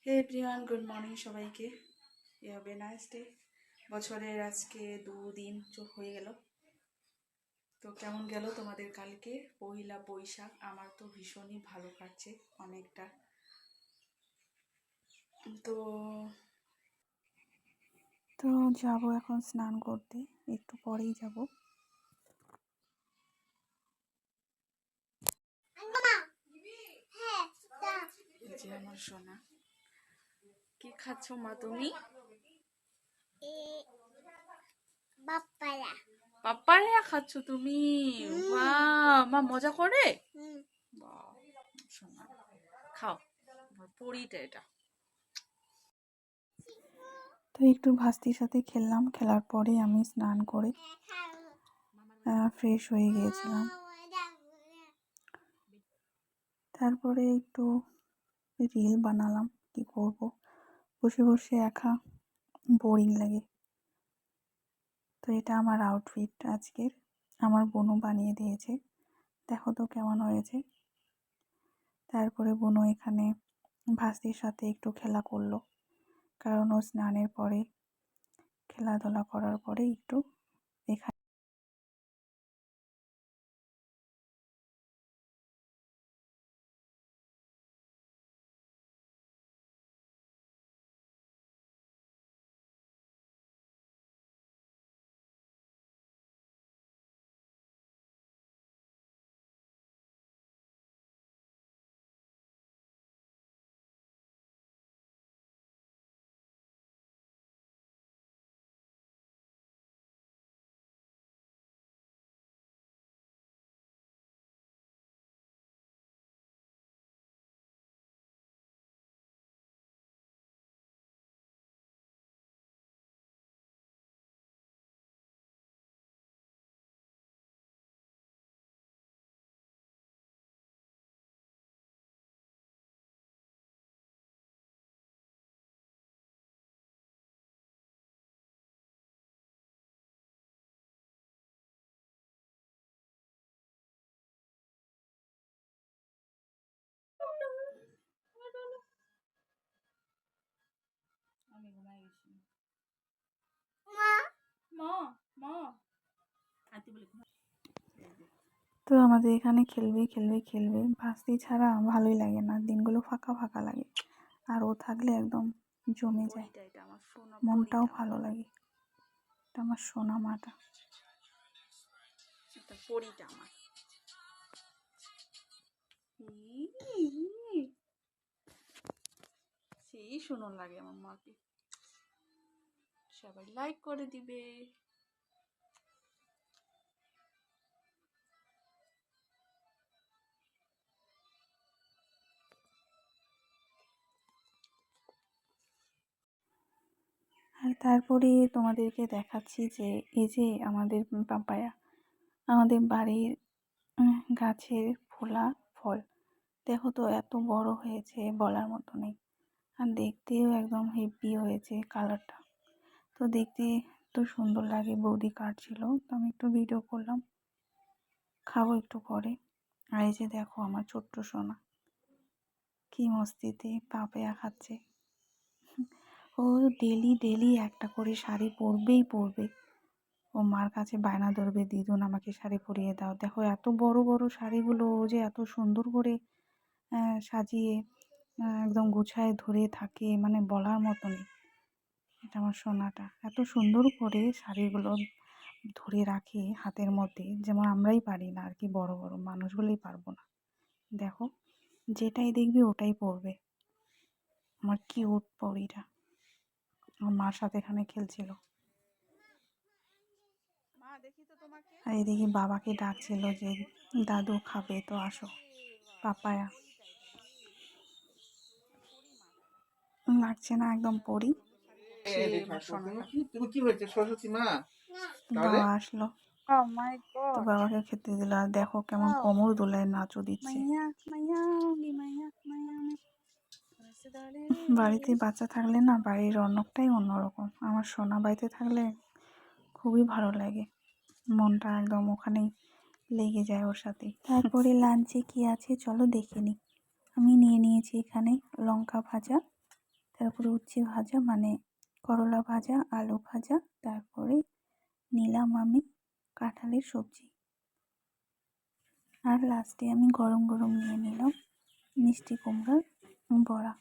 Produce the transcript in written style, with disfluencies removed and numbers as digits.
হে everyone, good morning সবাইকে। হবে nice day. বছরের আজকে 2 দিন হয়ে গেল। তো কেমন গেল তোমাদের কালকে পহিলা বৈশাখ? আমার তো ভীষণই ভালো কাটছে, অনেকটা। তো তো যাবো এখন স্নান করতে, একটু পরেই যাব। যে আমার সোনা, কি খাচ্ছ মা তুমি? পাপায়া খাচ্ছ তুমি? বাহ, মা মজা করে। বাহ, সোনা খাও, পরিটা এটা। তো একটু ভাস্তির সাথে খেললাম, খেলার পরে আমি স্নান করে ফ্রেশ হয়ে গিয়েছিলাম। তারপরে একটু রিল বানালাম। কি করব, বসে বসে একা বোরিং লাগে। তো এটা আমার আউটফিট আজকের, আমার বোনও বানিয়ে দিয়েছে। দেখো তো কেমন হয়েছে। তারপরে বোনও এখানে ভাস্তির সাথে একটু খেলা করলো, কারণ ও স্নানের পরে খেলাধুলা করার পরে একটু এখানে আমি ঘুমাই গেছি। তো আমাদের এখানে খেলবে খেলবে খেলবে, ভাস্তি ছাড়া ভালোই লাগে না, দিনগুলো ফাঁকা ফাঁকা লাগে। আর ও থাকলে একদম জমে যায়, মনটাও ভালো লাগে। এটা আমার সোনা মাটা, এটা পরিটা আমার। সেই সুন্দর লাগে আমার মাকে। সবাই লাইক করে দিবে। আর তারপরে তোমাদেরকে দেখাচ্ছি যে এই যে আমাদের পাপায়া, আমাদের বাড়ির গাছের ফোলা ফল। দেখো তো এত বড় হয়েছে, বলার মতো নেই। আর দেখতেও একদম হেভি হয়েছে কালারটা। তো দেখতে তো সুন্দর লাগে। বৌদি কাটছিল, তো আমি একটু ভিডিও করলাম। খাবো একটু পরে। আর এই যে দেখো আমার ছোট্ট সোনা কি মস্তিতে পাপায়া খাচ্ছে। ও ডেলি ডেলি একটা করে শাড়ি পরবেই পরবে। ও মার কাছে বায়না ধরবে, দিদুন আমাকে শাড়ি পরিয়ে দাও। দেখো এত বড় বড় শাড়িগুলো ও যে এত সুন্দর করে সাজিয়ে একদম গুছায় ধরে থাকে, মানে বলার মতো নেই। এটা আমার সোনাটা এত সুন্দর করে শাড়িগুলো ধরে রাখে হাতের মধ্যে, যেমন আমরাই পারি না আর কি, বড় বড় মানুষগুলোই পারবো না। দেখো যেটাই দেখবি ওটাই পরবে। আমার কিউট পরিটা আমার মার সাথে এখানে খেলছিল। আর এদিকে বাবাকে ডাকছিল যে দাদু খাবে, তো আসো পাপায়া। লাগছে না একদম পরি। বাবা আসলো, তো বাবাকে খেতে দিল। আর দেখো কেমন কোমর দোলায় নাচও দিচ্ছে। বাড়িতে বাচ্চা থাকলে না, বাড়ির রৌনকটাই অন্যরকম। আমার সোনা বাড়িতে থাকলে খুবই ভালো লাগে, মনটা একদম ওখানেই লেগে যায় ওর সাথে। তারপরে লাঞ্চে কি আছে চলো দেখে নিই। আমি নিয়ে নিয়েছি এখানে লঙ্কা ভাজা, তারপরে উচ্ছে ভাজা মানে করলা ভাজা, আলু ভাজা, তারপরে নিলাম আমি কাঁঠালের সবজি। আর লাস্টে আমি গরম গরম নিয়ে নিলাম মিষ্টি কুমড়ার বড়া।